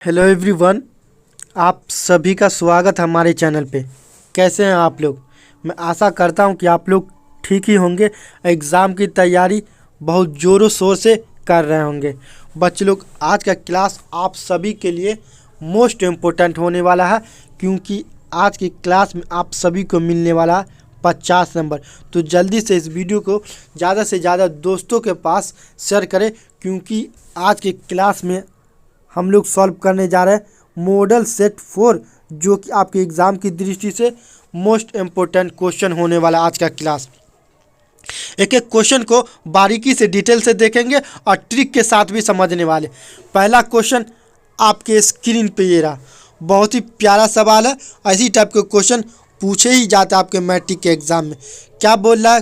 Hello everyone, आप सभी का स्वागत है हमारे चैनल पे। कैसे हैं आप लोग? मैं आशा करता हूं कि आप लोग ठीक ही होंगे। एग्ज़ाम की तैयारी बहुत ज़ोरों शोर से कर रहे होंगे। बच्चे लोग, आज का क्लास आप सभी के लिए मोस्ट इम्पोर्टेंट होने वाला है, क्योंकि आज की क्लास में आप सभी को मिलने वाला है 50 नंबर। तो जल्दी से इस वीडियो को ज़्यादा से ज़्यादा दोस्तों के पास शेयर करें, क्योंकि आज की क्लास में हम लोग सॉल्व करने जा रहे हैं मॉडल सेट 4, जो कि आपके एग्ज़ाम की दृष्टि से मोस्ट इम्पोर्टेंट क्वेश्चन होने वाला आज का क्लास। एक एक क्वेश्चन को बारीकी से डिटेल से देखेंगे और ट्रिक के साथ भी समझने वाले। पहला क्वेश्चन आपके स्क्रीन पे ये रहा। बहुत ही प्यारा सवाल है। ऐसी टाइप के क्वेश्चन पूछे ही जाते हैं आपके मैट्रिक के एग्ज़ाम में। क्या बोल रहा है?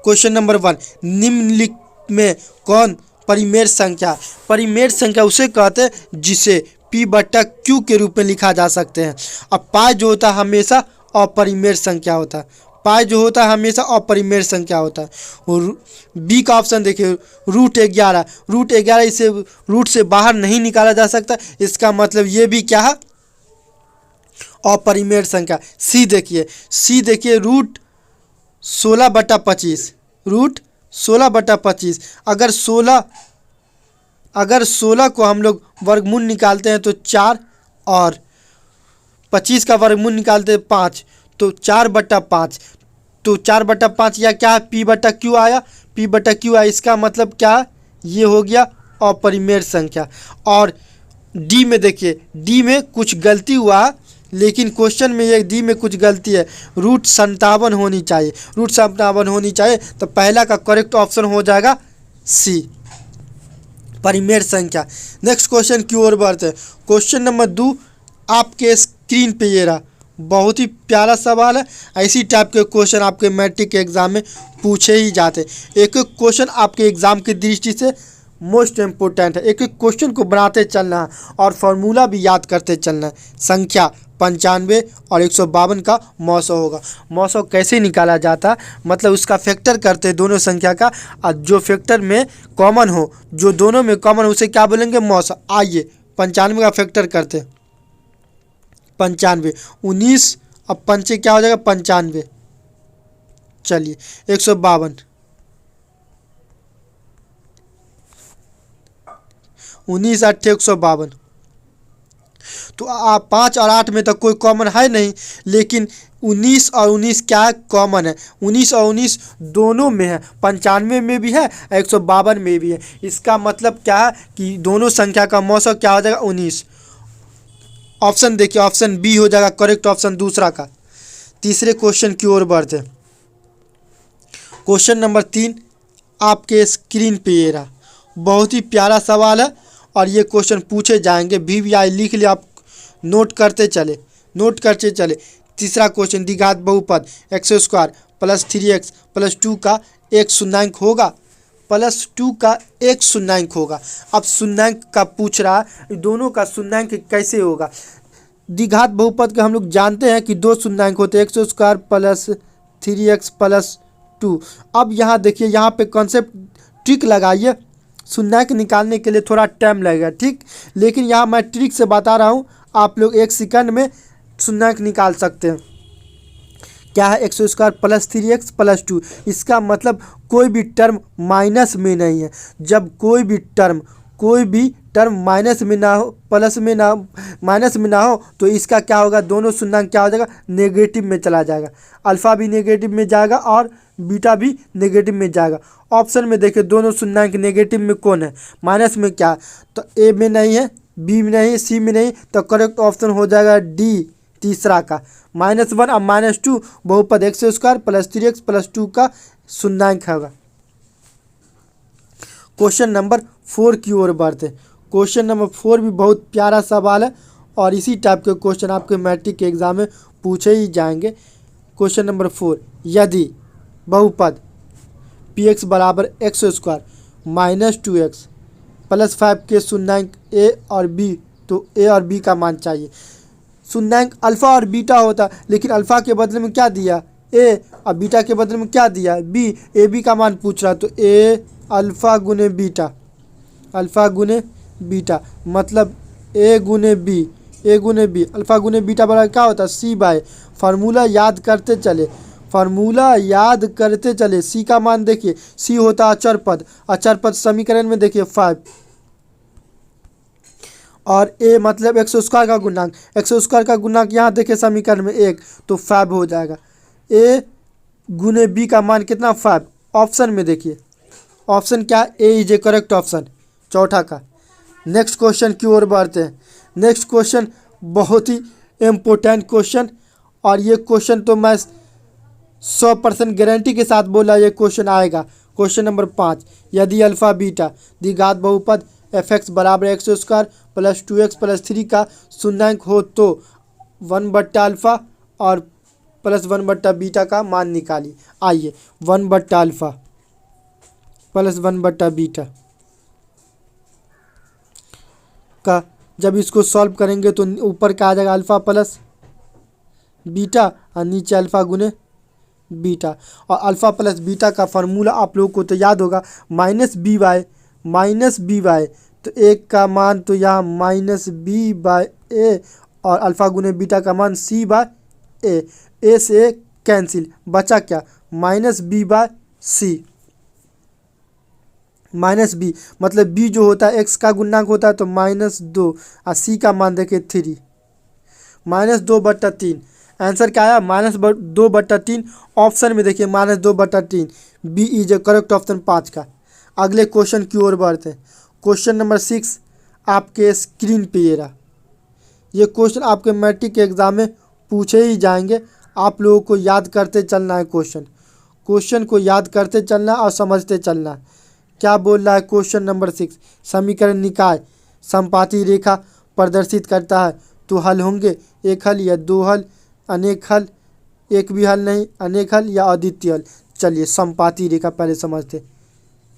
क्वेश्चन नंबर 1, निम्नलिखित में कौन परिमेय संख्या? परिमेय संख्या उसे कहते हैं जिसे P बट्टा Q के रूप में लिखा जा सकते हैं। अब पाई जो होता है हमेशा अपरिमेय संख्या होता है। पाई जो होता है हमेशा अपरिमेय संख्या होता है। और बी का ऑप्शन देखिए, √11। √11 इसे रूट से बाहर नहीं निकाला जा सकता, इसका मतलब ये भी क्या है? अपरिमेय संख्या। सी देखिए, √16/25। √16/25। अगर 16 को हम लोग वर्गमूल निकालते हैं तो 4, और 25 का वर्गमूल निकालते हैं 5, तो 4/5। तो 4/5 या क्या है? P बट्टा Q आया। P बट्टा Q आया, इसका मतलब क्या है? ये हो गया अपरिमेय संख्या। और डी में देखिए, डी में कुछ गलती हुआ, लेकिन क्वेश्चन में ये डी में कुछ गलती है। √57 होनी चाहिए। √57 होनी चाहिए, तो पहला का करेक्ट ऑप्शन हो जाएगा सी, परिमेय संख्या। नेक्स्ट क्वेश्चन की ओर बढ़ते हैं। क्वेश्चन नंबर 2 आपके स्क्रीन पे ये रहा। बहुत ही प्यारा सवाल है। ऐसी टाइप के क्वेश्चन आपके मैट्रिक के एग्जाम में पूछे ही जाते हैं। एक एक क्वेश्चन आपके एग्जाम की दृष्टि से मोस्ट इम्पोर्टेंट है। एक एक क्वेश्चन को बनाते चलना है और फार्मूला भी याद करते चलना है। संख्या 95 और 152 का मौसो होगा। मौसो कैसे निकाला जाता है? मतलब उसका फैक्टर करते हैं दोनों संख्या का, और जो फैक्टर में कॉमन हो, जो दोनों में कॉमन, उसे क्या बोलेंगे? मौसो। आइए 95 का फैक्टर करते हैं। 95, 19, अब 5 क्या हो जाएगा? 95। चलिए 152, 19 8 152। तो 5 और 8 में तो कोई कॉमन है नहीं, लेकिन 19 और 19 क्या है? कॉमन है। 19 और 19 दोनों में है, 95 में भी है, 152 में भी है। इसका मतलब क्या है कि दोनों संख्या का मौसम क्या हो जाएगा? 19। ऑप्शन देखिए, ऑप्शन बी हो जाएगा करेक्ट ऑप्शन दूसरा का। तीसरे क्वेश्चन की ओर बढ़ते। क्वेश्चन नंबर 3 आपके स्क्रीन पे ये रहा। बहुत ही प्यारा सवाल है और ये क्वेश्चन पूछे जाएंगे। VVI लिख लिया, आप नोट करते चले। तीसरा क्वेश्चन, द्विघात बहुपद x² + 3x + 2 का एक शून्याङ्क होगा। +2 का एक शून्याङ्क होगा। अब शून्याङ्क का पूछ रहा है, दोनों का शून्याङ्क कैसे होगा? द्विघात बहुपद के हम लोग जानते हैं कि 2 शून्याङ्क होते हैं, x² + 3x + 2। अब यहाँ देखिए, यहाँ पे कॉन्सेप्ट ट्रिक लगाइए। शून्याङ्क निकालने के लिए थोड़ा टाइम लगेगा, ठीक, लेकिन यहाँ मैं ट्रिक से बता रहा हूँ, आप लोग 1 सेकंड में शून्याङ्क निकाल सकते हैं। क्या है? x² + 3x + 2। इसका मतलब कोई भी टर्म माइनस में नहीं है। जब कोई भी टर्म माइनस में ना हो, प्लस में ना, माइनस में ना हो, तो इसका क्या होगा? दोनों शून्याङ्क क्या हो जाएगा? नेगेटिव में चला जाएगा। अल्फ़ा भी नेगेटिव में जाएगा और बीटा भी नेगेटिव में जाएगा। ऑप्शन में देखिए, दोनों शून्याङ्क नेगेटिव में कौन है? माइनस में क्या? तो ए में नहीं है, बी में नहीं, सी में नहीं, तो करेक्ट ऑप्शन हो जाएगा डी, तीसरा का -1 और -2 बहुपद x² + 3x + 2 का शून्याङ्क होगा। क्वेश्चन नंबर 4 की ओर बढ़ते। क्वेश्चन नंबर 4 भी बहुत प्यारा सवाल है और इसी टाइप के क्वेश्चन आपके मैट्रिक के एग्जाम में पूछे ही जाएंगे। क्वेश्चन नंबर 4, यदि बहुपद px = x² - 2x + 5 के शून्याङ्क a और b, तो a और b का मान चाहिए। शून्याङ्क अल्फ़ा और बीटा होता, लेकिन अल्फ़ा के बदले में क्या दिया? a, और बीटा के बदले में क्या दिया? b। ए बी का मान पूछ रहा, तो a अल्फ़ा गुने बीटा, मतलब ए गुने बी, ए गुने बी, अल्फ़ा गुने बीटा बराबर क्या होता है सी बाय। फार्मूला याद करते चले, फार्मूला याद करते चले। सी का मान देखिए, सी होता है अचर पद, अचर पद समीकरण में देखिए 5, और ए मतलब एक्स स्क्वायर का गुणांक, एक्स स्क्वायर का गुणांक यहाँ देखिए समीकरण में 1, तो 5 हो जाएगा। ए गुने बी का मान कितना 5, ऑप्शन में देखिए, ऑप्शन क्या, ए इज ए करेक्ट ऑप्शन, चौथा का। नेक्स्ट क्वेश्चन की ओर बढ़ते हैं। नेक्स्ट क्वेश्चन बहुत ही इम्पोर्टेंट क्वेश्चन, और ये क्वेश्चन तो मैं 100% गारंटी के साथ बोला ये क्वेश्चन आएगा। क्वेश्चन नंबर 5, यदि अल्फ़ा बीटा द्विघात बहुपद एफ एक्स बराबर x square plus 2x plus 3 का शून्याङ्क हो तो 1/अल्फ़ा और प्लस 1/बीटा का मान निकालिए। आइए 1/अल्फ़ा प्लस 1/बीटा का जब इसको सॉल्व करेंगे तो ऊपर क्या आ जाएगा, अल्फ़ा प्लस बीटा और नीचे अल्फ़ा गुने बीटा। और अल्फ़ा प्लस बीटा का फार्मूला आप लोगों को तो याद होगा, माइनस बी वाई, तो एक का मान तो यहाँ माइनस बी बाय ए, और अल्फ़ा गुने बीटा का मान सी बाय ए से कैंसिल, बचा क्या, माइनस बी बाय सी। माइनस बी मतलब बी जो होता है एक्स का गुणांक होता है, तो -2 और सी का मान देखे 3, -2/3। आंसर क्या आया, -2/3। ऑप्शन में देखिए -2/3, B is a correct option 5 का। अगले क्वेश्चन की ओर बढ़ते हैं। क्वेश्चन नंबर 6 आपके स्क्रीन पे ये रहा। ये क्वेश्चन आपके मैट्रिक के एग्जाम में पूछे ही जाएंगे, आप लोगों को याद करते चलना है। क्वेश्चन को याद करते चलना और समझते चलना। क्या बोल रहा है क्वेश्चन नंबर 6, समीकरण निकाय संपाती रेखा प्रदर्शित करता है, तो हल होंगे एक हल या दो हल, अनेक हल, एक भी हल नहीं, अनेक हल या अद्वितीय हल। चलिए संपाती रेखा पहले समझते।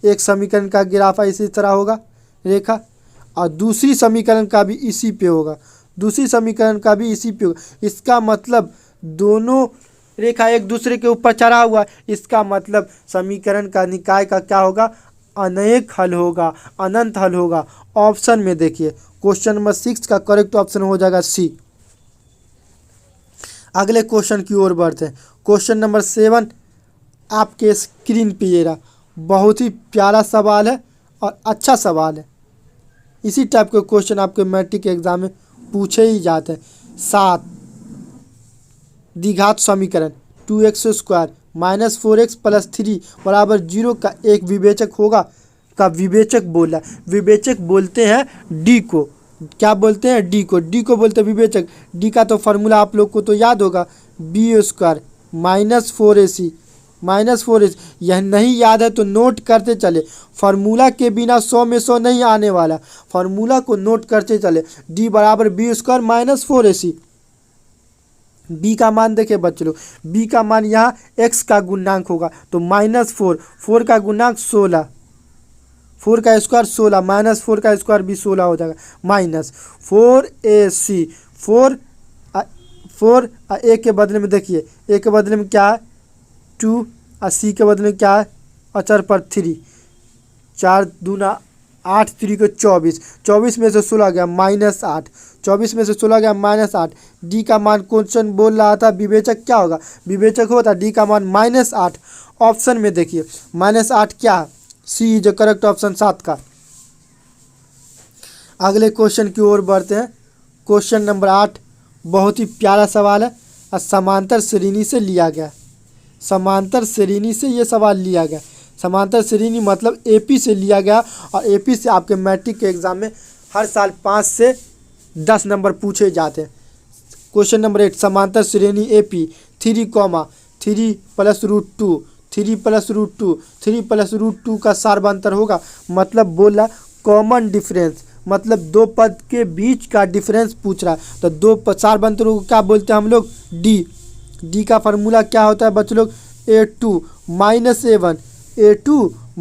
एक समीकरण का ग्राफ इसी तरह होगा रेखा, और दूसरी समीकरण का भी इसी पे होगा, दूसरी समीकरण का भी इसी पे होगा। इसका मतलब दोनों रेखा एक दूसरे के ऊपर चढ़ा हुआ है, इसका मतलब समीकरण का निकाय का क्या होगा, अनेक हल होगा, अनंत हल होगा। ऑप्शन में देखिए क्वेश्चन नंबर 6 का करेक्ट ऑप्शन हो जाएगा सी। अगले क्वेश्चन की ओर बढ़ते हैं। क्वेश्चन नंबर 7 आपके स्क्रीन पे ये रहा। बहुत ही प्यारा सवाल है और अच्छा सवाल है। इसी टाइप के क्वेश्चन आपके मैट्रिक के एग्जाम में पूछे ही जाते हैं। 7 द्विघात समीकरण 2x² - 4x + 3 बराबर 0 का एक विवेचक होगा। का विवेचक बोला, विवेचक बोलते हैं डी को, क्या बोलते हैं, डी को, डी को बोलते हैं विवेचक। डी का तो फार्मूला आप लोग को तो याद होगा, b² - 4ac, यह नहीं याद है तो नोट करते चले। फार्मूला के बिना 100 में 100 नहीं आने वाला, फार्मूला को नोट करते चले। d बराबर b² - 4ac। बी का मान देखे बच्चे लोग, बी का मान यहाँ एक्स का गुणांक होगा, तो -4, 4 का गुणांक 16, 4 का स्क्वायर 16, -4 का स्क्वायर भी 16 हो जाएगा, -4ac। 4 ए के बदले में देखिए, ए के बदले में क्या है 2, और सी के बदले में क्या है अचर पर 3, 4 दूना 8, 3 को 24, 24 में से 16 गया -8, 24 में से 16 गया -8। डी का मान क्वेश्चन बोल रहा था विवेचक क्या होगा, विवेचक होता डी का मान -8। ऑप्शन में देखिए -8 क्या है, सी इज करेक्ट ऑप्शन 7 का। अगले क्वेश्चन की ओर बढ़ते हैं। क्वेश्चन नंबर 8 बहुत ही प्यारा सवाल है और समांतर श्रेणी से लिया गया, समांतर श्रेणी से ये सवाल लिया गया। समांतर श्रेणी मतलब एपी से लिया गया, और एपी से आपके मैट्रिक के एग्जाम में हर साल 5 से 10 नंबर पूछे जाते हैं। क्वेश्चन नंबर 8 समांतर श्रेणी एपी 3, 3 + √2, 3 + √2, 3 + √2 का सार्वंतर होगा। मतलब बोल रहा कॉमन डिफरेंस, मतलब दो पद के बीच का डिफरेंस पूछ रहा है, तो दो सार्वंतरों को क्या बोलते हैं हम लोग, डी। डी का फार्मूला क्या होता है बच्चों लोग, a2 - a1, a2 -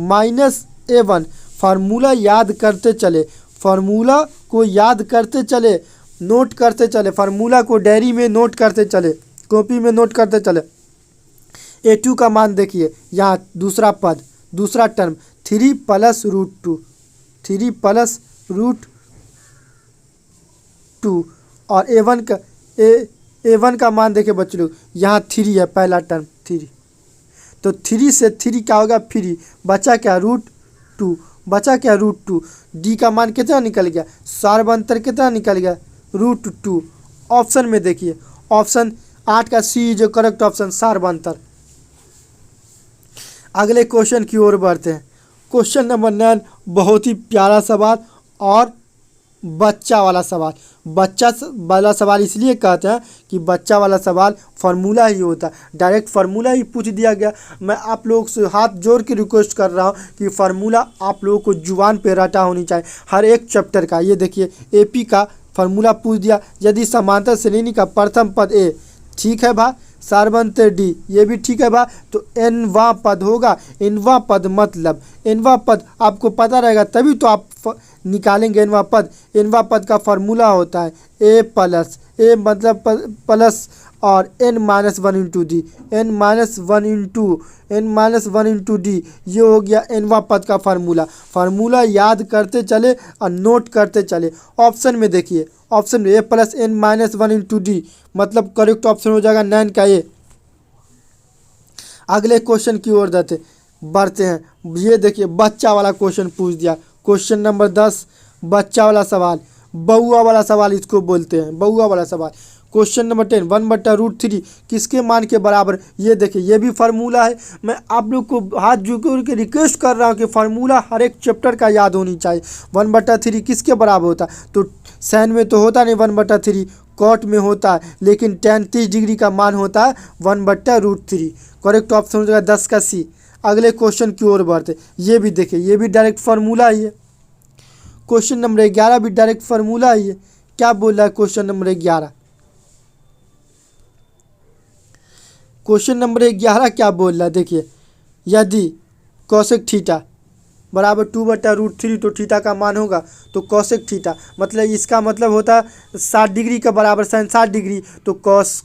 a1। Formula याद करते चले, फार्मूला को याद करते चले, नोट करते चले, फार्मूला को डायरी में नोट करते चले, कॉपी में नोट करते चले। a2 का मान देखिए, यहाँ दूसरा पद, दूसरा टर्म 3 + √2, 3 + टू और ए वन का मान देखे बच्चे लोग, यहाँ 3 है, पहला टर्म 3, तो 3 से 3 क्या होगा फ्री, बचा क्या √2, बचा क्या √2। डी का मान कितना निकल गया, सार्वंतर कितना निकल गया √2। ऑप्शन में देखिए, ऑप्शन 8 का सी जो करेक्ट ऑप्शन सार्वंतर। अगले क्वेश्चन की ओर बढ़ते हैं। क्वेश्चन नंबर 9 बहुत ही प्यारा सवाल और बच्चा वाला सवाल। बच्चा वाला सवाल इसलिए कहते हैं कि बच्चा वाला सवाल फार्मूला ही होता है, डायरेक्ट फार्मूला ही पूछ दिया गया। मैं आप लोग से हाथ जोड़ के रिक्वेस्ट कर रहा हूँ कि फार्मूला आप लोगों को जुबान पे रटा होनी चाहिए हर एक चैप्टर का। ये देखिए एपी का फार्मूला पूछ दिया, यदि समांतर श्रेणी का प्रथम पद ए, ठीक है भा, सार्वंतर डी, ये भी ठीक है भा, तो एनवा पद होगा। एनवा पद मतलब एनवा पद आपको पता रहेगा तभी तो आप निकालेंगे एनवा पद। एनवा पद का फार्मूला होता है ए प्लस ए मतलब प्लस और n-1 into D, n-1 into D, ये हो गया एनवा पद का फार्मूला। फार्मूला याद करते चले और नोट करते चले। ऑप्शन में देखिए, ऑप्शन में ए प्लस n-1 इंटू डी मतलब करेक्ट ऑप्शन हो जाएगा 9 का ए। अगले क्वेश्चन की ओर बढ़ते हैं। ये देखिए बच्चा वाला क्वेश्चन पूछ दिया। क्वेश्चन नंबर 10 बच्चा वाला सवाल, बउआ वाला सवाल इसको बोलते हैं, बउआ वाला सवाल। क्वेश्चन नंबर 10 1/√3 किसके मान के बराबर। ये देखिए ये भी फार्मूला है। मैं आप लोग को हाथ जोड़ के रिक्वेस्ट कर रहा हूँ कि फार्मूला हर एक चैप्टर का याद होनी चाहिए। 1/3 किसके बराबर होता है, तो साइन में तो होता नहीं 1/3, कॉट में होता है, लेकिन tan 30 डिग्री का मान होता है 1/√3। करेक्ट ऑप्शन हो जाएगा 10 का सी। अगले क्वेश्चन की ओर बढ़ते, ये भी देखिए ये भी डायरेक्ट फार्मूला ही है। क्वेश्चन नंबर 11 भी डायरेक्ट फार्मूला ही है। क्या बोल रहा है क्वेश्चन नंबर 11, क्वेश्चन नंबर 11 क्या बोल रहा है देखिए, यदि कॉसेक थीटा बराबर 2/√3 तो थीटा का मान होगा, तो कॉसेक थीटा मतलब इसका मतलब होता है 60 डिग्री का बराबर साइन 60 डिग्री, तो कॉस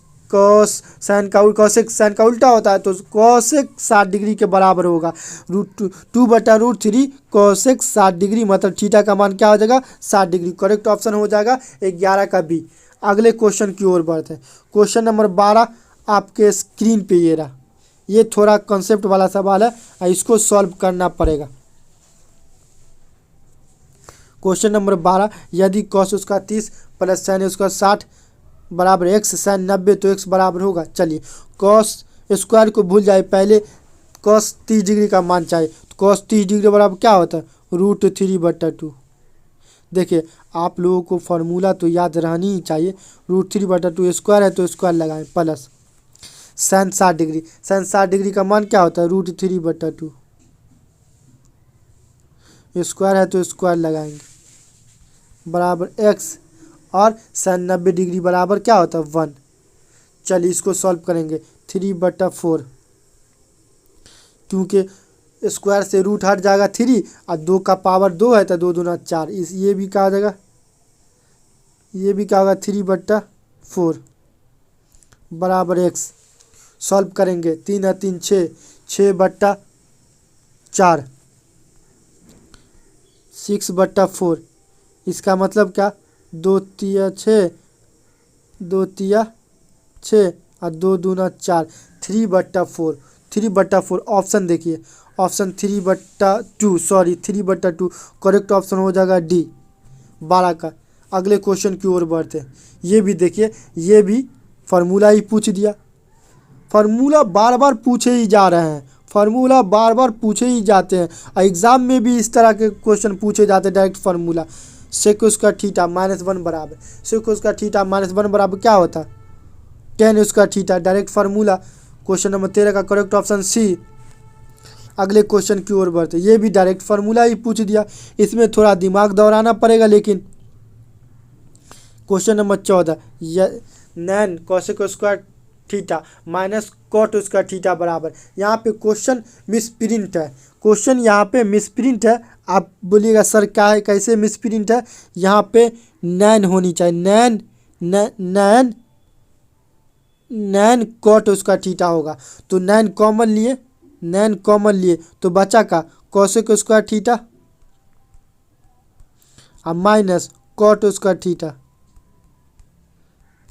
साइन का कॉसेक साइन का उल्टा होता है, तो कॉसेक 60 डिग्री के बराबर होगा। 2/√3 कॉसेक 60 डिग्री मतलब थीटा का मान क्या हो जाएगा 60 डिग्री। करेक्ट ऑप्शन हो जाएगा 11 का बी। अगले क्वेश्चन की ओर बढ़ते हैं। क्वेश्चन नंबर 12 आपके स्क्रीन पे ये रहा। ये थोड़ा कॉन्सेप्ट वाला सवाल है, इसको सॉल्व करना पड़ेगा। क्वेश्चन नंबर 12 यदि कॉस उसका 30 प्लस साइन उसका 60 बराबर x साइन 90 तो x बराबर होगा। चलिए कॉस स्क्वायर को भूल जाए, पहले कॉस 30 डिग्री का मान चाहिए। तो कॉस 30 डिग्री बराबर क्या होता है √3/2। देखिए आप लोगों को फार्मूला तो याद रहनी ही चाहिए। √3/2 स्क्वायर है तो स्क्वायर लगाएं, plus sine 60 degree, sine 60 degree का मान क्या होता है √3/2, स्क्वायर है तो स्क्वायर लगाएंगे बराबर x और साइन 90 डिग्री बराबर क्या होता है 1। चलिए इसको सॉल्व करेंगे 3/4, क्योंकि स्क्वायर से रूट हट जाएगा 3 और 2 का पावर 2 है तो 2 दूना 4, इस ये भी क्या हो जाएगा, ये भी क्या होगा 3/4 बराबर x। सॉल्व करेंगे 3 और 3 6, 6/4 6/4। इसका मतलब क्या 2 तिया 6, 2 तिया 6 और 2 दूना 4, 3/4। 3/4 ऑप्शन देखिए, ऑप्शन 3/2 सॉरी 3/2 करेक्ट ऑप्शन हो जाएगा डी 12 का। अगले क्वेश्चन की ओर बढ़ते हैं। ये भी देखिए ये भी फार्मूला ही पूछ दिया। फार्मूला बार बार पूछे ही जा रहे हैं, फार्मूला बार बार पूछे ही जाते हैं। एग्जाम में भी इस तरह के क्वेश्चन पूछे जाते हैं। डायरेक्ट फार्मूला सेक उसका थीटा -1 बराबर, सेक उसका थीटा -1 बराबर क्या होता है tan उसका theta. Direct formula. Question number 13 का करेक्ट ऑप्शन सी। अगले क्वेश्चन की ओर बढ़ते, ये भी डायरेक्ट फार्मूला ही पूछ दिया, इसमें थोड़ा दिमाग दौड़ाना पड़ेगा लेकिन। Question number 14 nine cosec square theta minus cot उसका थीटा बराबर। यहाँ पे क्वेश्चन मिसप्रिंट है, क्वेश्चन यहाँ पे मिसप्रिंट है। आप बोलिएगा सर क्या है, कैसे मिसप्रिंट है। यहाँ पे नैन होनी चाहिए, नैन नैन नैन कॉट उसका थीटा होगा, तो नैन कॉमन लिए, नैन कॉमन लिए तो बचा का कॉसेक स्क्वायर थीटा और माइनस कॉट उसका थीटा।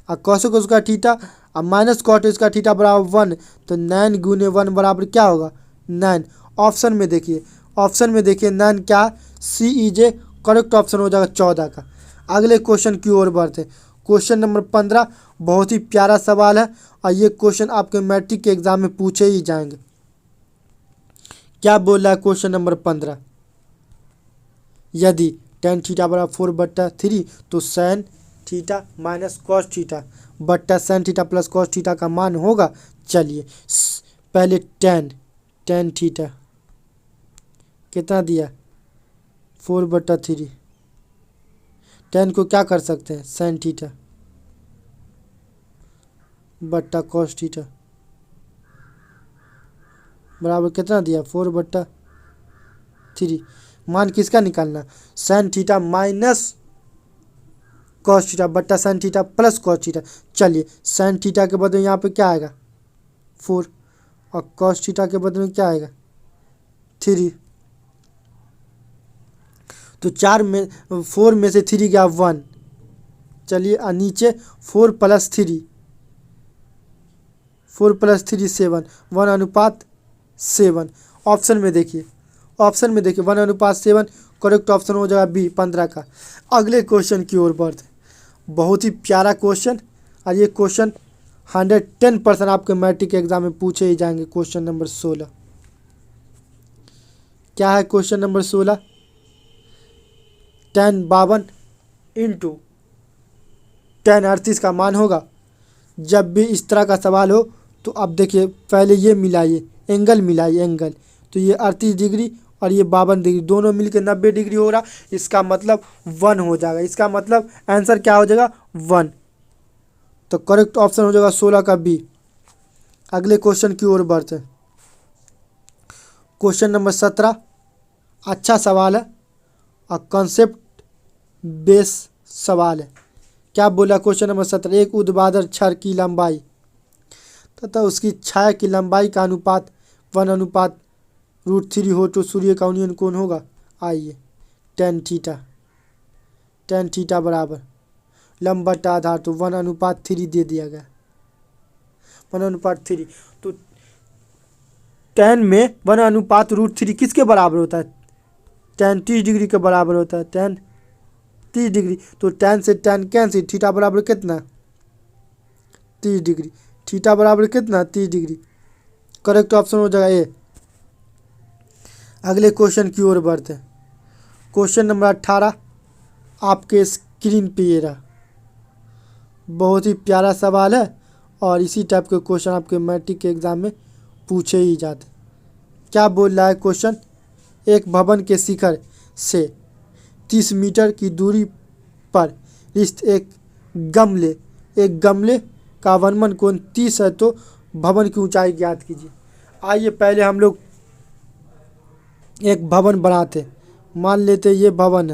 और कोसेक उसका थीटा और माइनस कॉट इसका थीटा बराबर 1, तो 9 गुने 1 बराबर क्या होगा 9। ऑप्शन में देखिए 9 क्या CEJ करेक्ट ऑप्शन हो जाएगा 14 का। अगले क्वेश्चन की ओर बढ़ते हैं। क्वेश्चन नंबर 15 बहुत ही प्यारा सवाल है और ये क्वेश्चन आपके मैट्रिक के एग्जाम में पूछे ही जाएंगे। क्या बोल रहा है क्वेश्चन नंबर 15, यदि tan थीटा बराबर 4/3 तो sin theta minus cos theta बट्टा sin theta plus cos theta का मान होगा। चलिए पहले tan थीटा कितना दिया 4/3, tan को क्या कर सकते हैं sin थीटा बट्टा कॉस थीटा बराबर कितना दिया 4/3। मान किसका निकालना sin theta minus cos theta बट्टा sin theta plus cos theta. चलिए sin थीटा के बदले यहाँ पे क्या आएगा 4 और कॉस थीटा के बदले में क्या आएगा 3। तो 4 में 4 में से 3 गया 1। चलिए नीचे 4 + 3 7 1/7। ऑप्शन में देखिए 1/7 करेक्ट ऑप्शन हो जाएगा बी 15 का। अगले क्वेश्चन की ओर बढ़ते हैं। बहुत ही प्यारा क्वेश्चन और ये क्वेश्चन 110% आपके मैट्रिक एग्जाम में पूछे ही जाएंगे। क्वेश्चन नंबर 16 क्या है question number 16, tan 52 into tan 38 का मान होगा। जब भी इस तरह का सवाल हो तो अब देखिए पहले ये मिलाइए एंगल तो ये 38 डिग्री और ये 52 डिग्री दोनों मिलकर 90 डिग्री हो रहा, इसका मतलब 1 हो जाएगा। इसका मतलब आंसर क्या हो जाएगा 1, तो करेक्ट ऑप्शन हो जाएगा 16 का बी। अगले क्वेश्चन की ओर बढ़ते हैं। क्वेश्चन नंबर 17 अच्छा सवाल है और कॉन्सेप्ट बेस सवाल है। क्या बोला क्वेश्चन नंबर 17, एक ऊर्ध्वाधर छड़ की लंबाई तथा उसकी छाया की लंबाई का अनुपात 1/√3 हो तो सूर्य का उन्नयन कोण होगा। आइए tan थीटा बराबर लंबा बटा आधार तो 1/3 दे दिया गया 1/3। तो tan में 1/√3 किसके बराबर होता है tan 30 डिग्री के बराबर होता है tan 30 डिग्री। तो tan से tan कैंसिल, थीटा बराबर कितना 30 डिग्री, थीटा बराबर कितना 30 डिग्री। करेक्ट ऑप्शन हो जाएगा ए। अगले क्वेश्चन की ओर बढ़ते हैं। क्वेश्चन नंबर 18 आपके स्क्रीन पे ये रहा। बहुत ही प्यारा सवाल है और इसी टाइप के क्वेश्चन आपके मैट्रिक के एग्जाम में पूछे ही जाते। क्या बोल रहा है क्वेश्चन, एक भवन के शिखर से 30 मीटर की दूरी पर स्थित एक गमले का अवनमन कोण 30 है तो भवन की ऊंचाई ज्ञात कीजिए। आइए पहले हम लोग एक भवन बनाते। मान लेते ये भवन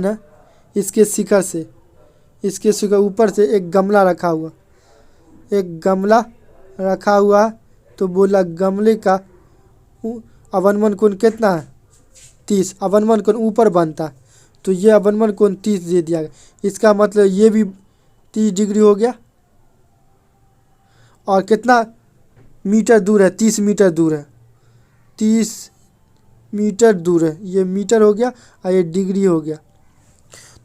है, इसके शिखर ऊपर से एक गमला रखा हुआ है तो बोला गमले का अवनमन कोण कितना है 30। अवनमन कोण ऊपर बनता है तो ये अवनमन कोण 30 दे दिया गया। इसका मतलब ये भी 30 डिग्री हो गया और कितना मीटर दूर है 30 मीटर दूर है 30 मीटर दूर है, ये मीटर हो गया और ये डिग्री हो गया।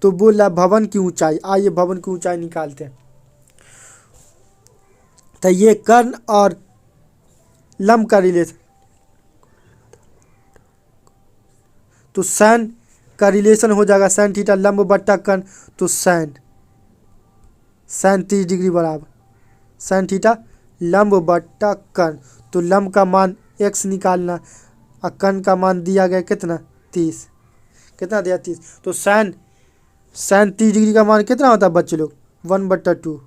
तो बोल रहा भवन की ऊंचाई। आइए भवन की ऊंचाई निकालते हैं। तो ये कर्ण और लंब का रिलेशन, तो साइन का रिलेशन हो जाएगा साइन थीटा लंब बट्टा कर्ण, तो साइन 30 डिग्री बराबर साइन थीटा लंब बट्टा कर्ण। तो लंब का मान x निकालना और कर्ण का मान दिया गया कितना 30, कितना दिया 30। तो साइन 30 डिग्री का मान कितना होता है बच्चे लोग 1/2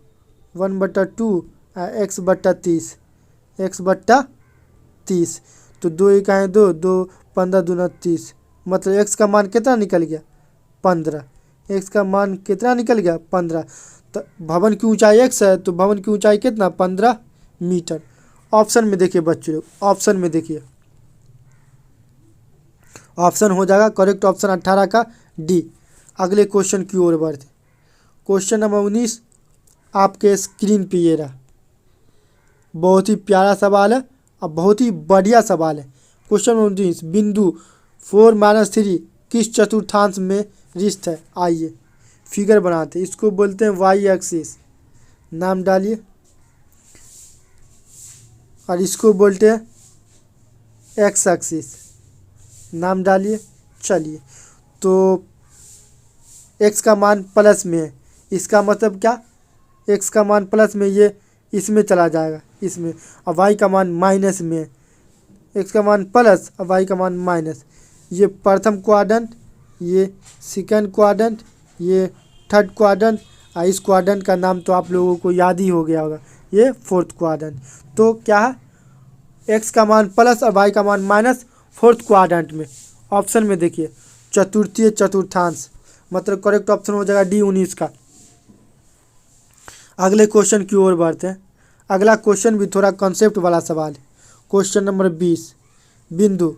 x/30 तो 2 इकाई 2 15 दूना 30, मतलब x का मान कितना निकल गया 15। x का मान कितना निकल गया 15। तो भवन की ऊंचाई x है तो भवन की ऊंचाई कितना 15 मीटर। ऑप्शन में देखिए बच्चे लोग, ऑप्शन में देखिए, ऑप्शन हो जाएगा करेक्ट ऑप्शन 18 का डी। अगले क्वेश्चन की ओर बढ़ते। क्वेश्चन नंबर 19 आपके स्क्रीन पे ये रहा। बहुत ही प्यारा सवाल है और बहुत ही बढ़िया सवाल है। क्वेश्चन नंबर 19, बिंदु 4-3 किस चतुर्थांश में रिक्त है? आइए फिगर बनाते हैं। इसको बोलते हैं वाई एक्सिस, नाम डालिए। और इसको बोलते हैं एक्स एक्सिस, नाम डालिए। चलिए, तो एक्स का मान प्लस में है, इसका मतलब क्या? एक्स का मान प्लस में, ये इसमें चला जाएगा, इसमें। और वाई का मान माइनस में है। एक्स का मान प्लस और वाई का मान माइनस। ये प्रथम क्वाड्रेंट, ये सेकंड क्वाड्रेंट, ये थर्ड क्वाड्रेंट। और इस क्वाड्रेंट का नाम तो आप लोगों को याद ही हो गया होगा, ये फोर्थ क्वाड्रेंट। तो क्या है? एक्स का मान प्लस और वाई का मान माइनस, फोर्थ क्वाड्रेंट में। ऑप्शन में देखिए चतुर्थीय चतुर्थांश, मतलब करेक्ट ऑप्शन हो जाएगा डी 19 का। अगले क्वेश्चन की ओर बढ़ते हैं। अगला क्वेश्चन भी थोड़ा कॉन्सेप्ट वाला सवाल है। क्वेश्चन नंबर 20, बिंदु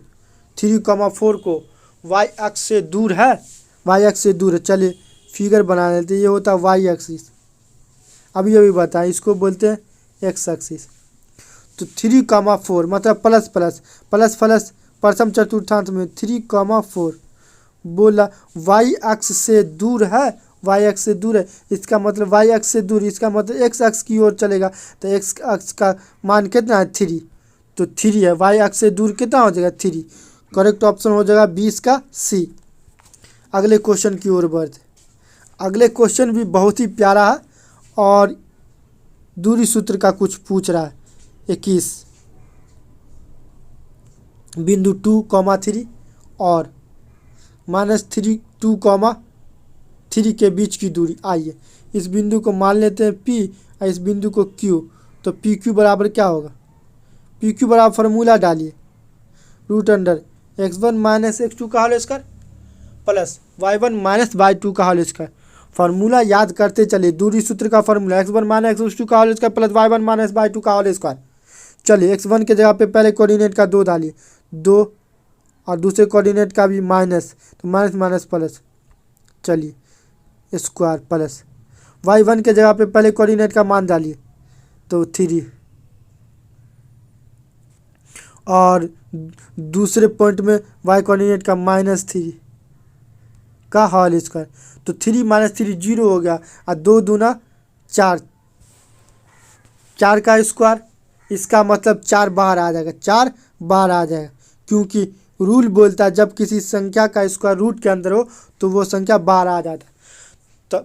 3,4 को वाई अक्ष से दूर है। वाई अक्ष से दूर है, चलिए फिगर बना लेते हैं। ये होता है वाई एक्सिस, अभी बताएं, इसको बोलते हैं एक्स एक्सिस। तो 3,4 मतलब प्लस प्लस प्लस प्लस, प्रथम चतुर्थांश में 3,4 बोला वाई अक्ष से दूर है। वाई अक्ष से दूर है, इसका मतलब वाई अक्ष से दूर, इसका मतलब एक्स अक्ष की ओर चलेगा। तो एक्स अक्ष का मान कितना है? 3। तो 3 है। वाई अक्ष से दूर कितना हो जाएगा? 3। करेक्ट ऑप्शन हो जाएगा 20 का सी। अगले क्वेश्चन की ओर बढ़ते। अगले क्वेश्चन भी बहुत ही प्यारा है और दूरी सूत्र का कुछ पूछ रहा है। 21, बिंदु 2,3 और -3 2,3 के बीच की दूरी। आइए इस बिंदु को मान लेते हैं P और इस बिंदु को Q। तो पी क्यू बराबर क्या होगा? पी क्यू बराबर फार्मूला डालिए, √x1 - x2 का whole square plus y1 - y2 का होल स्क्वायर। फार्मूला याद करते चलिए। दूरी सूत्र का फार्मूला x1 - x2 का whole square plus y1 - y2 का होल स्क्वायर। चलिए x1 के जगह पे पहले कोऑर्डिनेट का 2 डालिए, 2, और दूसरे कोऑर्डिनेट का भी माइनस, तो माइनस माइनस प्लस, चलिए स्क्वायर प्लस y1 के जगह पे पहले कोऑर्डिनेट का मान डालिए, तो 3, और दूसरे पॉइंट में y कोऑर्डिनेट का -3 का होल स्क्वायर। तो 3 - 3 0 हो गया, और 2 दूना 4, 4 का स्क्वायर। इसका मतलब 4 बाहर आ जाएगा, 4 बाहर आ जाएगा, क्योंकि रूल बोलता है जब किसी संख्या का स्क्वायर रूट के अंदर हो तो वो संख्या बाहर आ जाता है। तो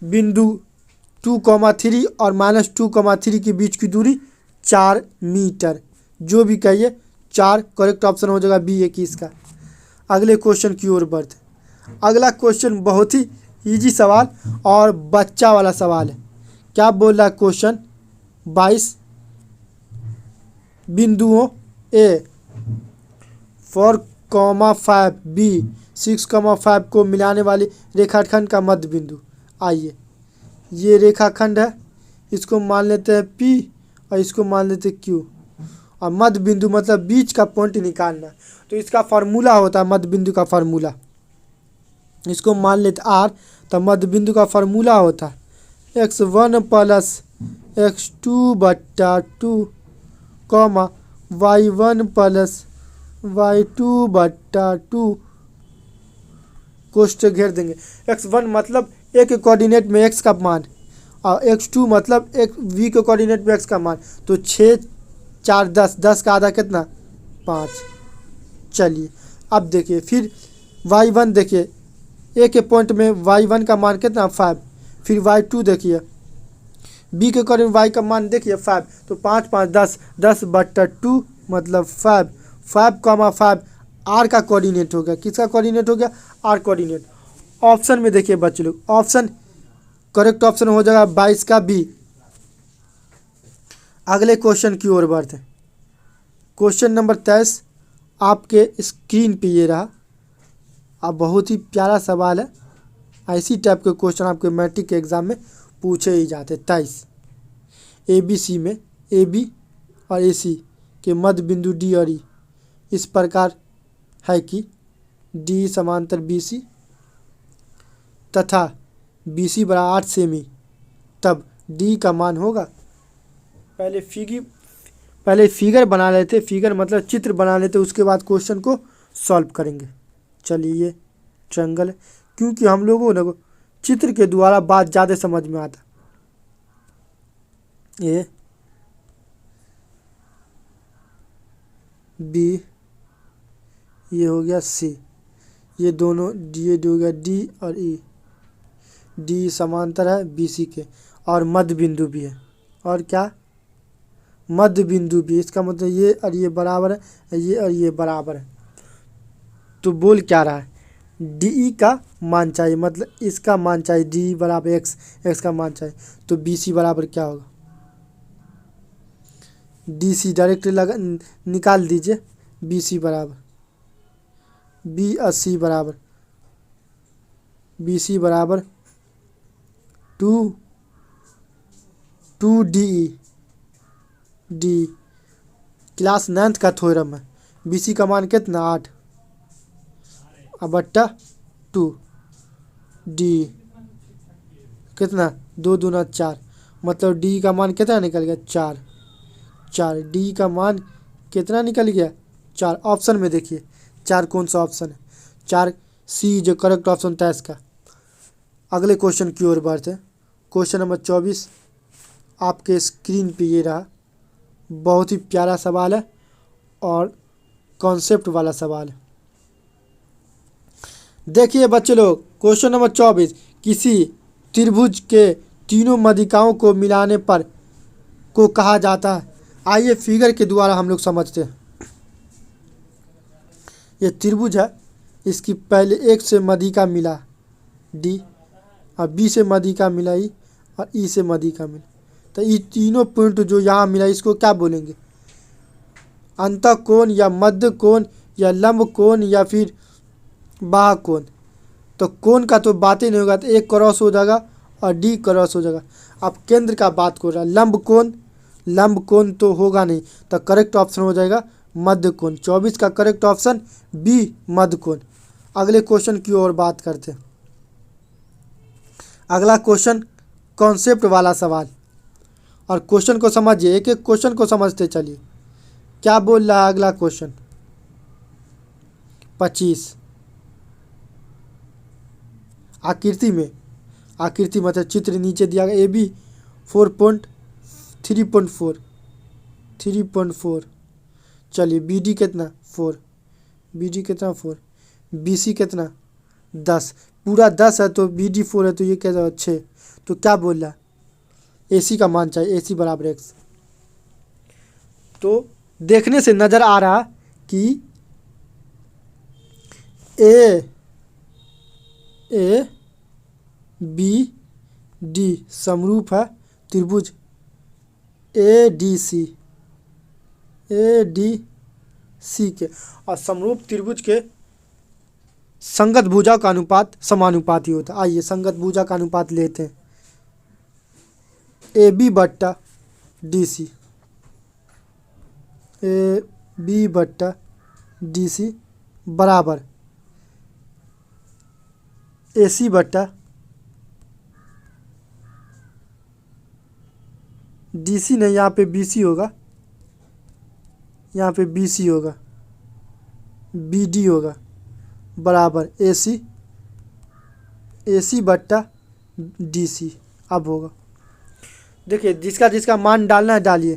बिंदु 2,3 और -2,3 के बीच की दूरी 4 मीटर, जो भी कहिए 4 करेक्ट ऑप्शन हो जाएगा बी 21 का। अगले क्वेश्चन की ओर बढ़ते। अगला क्वेश्चन बहुत ही इजी सवाल और बच्चा वाला सवाल है। क्या बोल रहा है क्वेश्चन? 22 बिंदुओं A 4,5 B 6,5 को मिलाने वाली रेखाखंड का मध्य बिंदु। आइए ये रेखाखंड है, इसको मान लेते हैं P और इसको मान लेते हैं Q। और मध्य बिंदु मतलब बीच का पॉइंट निकालना, तो इसका फार्मूला होता है मध्य बिंदु का फार्मूला। इसको मान लेते R, तो मध्य बिंदु का फार्मूला होता है x1 + x2/2 y1 + y2/2 कोष्ठक घेर देंगे। x1 मतलब a के कोऑर्डिनेट में x का मान, और x2 मतलब v के कोऑर्डिनेट में x का मान। तो 6, 4, 10, 10 का आधा कितना? 5। चलिए अब देखिए, फिर y1 देखिए, a के पॉइंट में y1 का मान कितना? 5। फिर y2 देखिए, b के कोऑर्डिनेट y का मान देखिए 5। तो 5, 5, 10, 10/2 मतलब 5, 5,5 r का कोऑर्डिनेट हो गया। किसका कोऑर्डिनेट हो गया? r coordinate. ऑप्शन में देखिए बच्चे लोग, ऑप्शन करेक्ट ऑप्शन हो जाएगा 22 का बी। अगले क्वेश्चन की ओर बढ़ते हैं। क्वेश्चन नंबर 23 आपके स्क्रीन पे ये रहा। अब बहुत ही प्यारा सवाल है, ऐसी टाइप के क्वेश्चन आपके मैट्रिक के एग्जाम में पूछे ही जाते। 23 ABC में AB और AC के मध्य बिंदु D और E इस प्रकार है कि D समांतर BC तथा BC बराबर 8 सेमी, तब D का मान होगा। पहले फिगर बना लेते, फिगर मतलब चित्र बना लेते, उसके बाद क्वेश्चन को सॉल्व करेंगे। चलिए ये ट्रायंगल है, क्योंकि हम लोगों ने चित्र के द्वारा बात ज़्यादा समझ में आता। ए B, ये हो गया C, ये दोनों ये हो गया D और E। D समांतर है BC के, और मध्य बिंदु भी है। और क्या, मध्य बिंदु भी। इसका मतलब ये और ये बराबर है, ये और ये बराबर है। तो बोल क्या रहा है, DE का मान चाहिए, मतलब इसका मान चाहिए। D बराबर x का मान चाहिए। तो BC बराबर क्या होगा, DC डायरेक्ट लगा निकाल दीजिए। BC बराबर B और C बराबर, BC बराबर 2DE। D क्लास 9th का थ्योरम है। BC का मान कितना, 8 बट्टा 2। D कितना, 2 दूना 4, मतलब D का मान कितना निकल गया, 4। D का मान कितना निकल गया, 4। ऑप्शन में देखिए 4 कौन सा ऑप्शन है, 4 C जो करेक्ट ऑप्शन था इसका। अगले क्वेश्चन की ओर बढ़ते हैं। क्वेश्चन नंबर 24 आपके स्क्रीन पे ये रहा। बहुत ही प्यारा सवाल है और कॉन्सेप्ट वाला सवाल है। देखिए बच्चे लोग, क्वेश्चन नंबर 24, किसी त्रिभुज के तीनों माध्यिकाओं को मिलाने पर को कहा जाता है। आइए फिगर के द्वारा हम लोग समझते हैं। ये त्रिभुज है, इसकी पहले एक से माध्यिका मिला D, और B से माध्यिका मिला E, और E से माध्यिका मिला। तो ये तीनों पॉइंट जो यहाँ मिला इसको क्या बोलेंगे, अंतःकोण या मध्य कोण या लंब कोण या फिर बाह्य कोण। तो कोण का तो बात ही नहीं होगा, तो एक क्रॉस हो जाएगा और D क्रॉस हो जाएगा। अब केंद्र का बात कर रहा है, लंब कोण तो होगा नहीं, तो करेक्ट ऑप्शन हो जाएगा मध्य कोण। 24 का करेक्ट ऑप्शन B मध्य कोण। अगले क्वेश्चन की ओर बात करते हैं। अगला क्वेश्चन कॉन्सेप्ट वाला सवाल, और क्वेश्चन को समझिए, एक एक क्वेश्चन को समझते चलिए। क्या बोल रहा है अगला क्वेश्चन, 25 आकृति में, आकृति मतलब चित्र नीचे दिया गया AB 3.4। चलिए BD कितना 4, BD कितना 4, BC कितना 10, पूरा 10 है तो BD 4 है, तो ये क्या 6। तो क्या बोल रहा है, AC का मान चाहिए, AC बराबर x। तो देखने से नज़र आ रहा कि ABD समरूप है त्रिभुज ADC के, और समरूप त्रिभुज के संगत भुजा का अनुपात समानुपाती होता है। आइए संगत भुजा का अनुपात लेते हैं। AB बट्टा DC बराबर AC बट्टा DC नहीं, यहाँ पे BC होगा, यहाँ पे BC होगा, BD होगा, बराबर AC बट्टा DC। अब होगा, देखिए जिसका जिसका मान डालना है डालिए।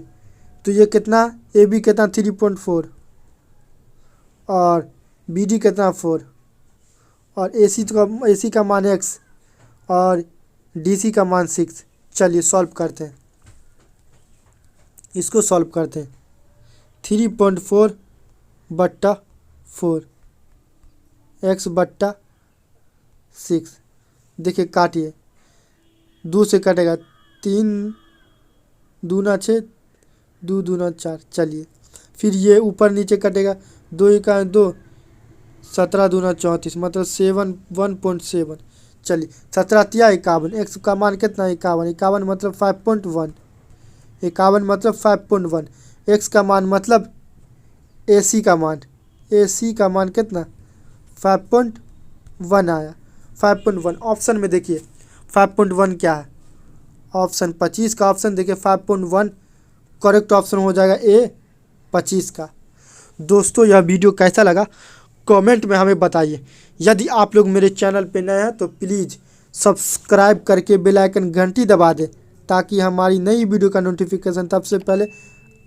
तो ये कितना, AB कितना 3.4, और BD कितना 4, और AC का मान x, और DC का मान 6। चलिए सॉल्व करते हैं, इसको सॉल्व करते हैं। 3.4 बट्टा 4 x बट्टा 6। देखिए काटिए, 2 से कटेगा, 3 दूना 6, 2 दूना 4। चलिए फिर ये ऊपर नीचे कटेगा, 2 एका 2, 17 दूना 34, मतलब 1.7। चलिए 17 तिया 51, x का मान कितना 51 मतलब 5.1, 51 मतलब 5.1। x का मान मतलब AC का मान कितना 5.1 आया, 5.1। ऑप्शन में देखिए 5.1 क्या है? ऑप्शन 25 का ऑप्शन देखिए 5.1 करेक्ट ऑप्शन हो जाएगा ए 25 का। दोस्तों यह वीडियो कैसा लगा कमेंट में हमें बताइए। यदि आप लोग मेरे चैनल पे नए हैं तो प्लीज़ सब्सक्राइब करके बेल आइकन घंटी दबा दें ताकि हमारी नई वीडियो का नोटिफिकेशन सबसे पहले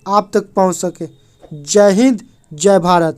आप तक पहुंच सके। जय हिंद, जय भारत।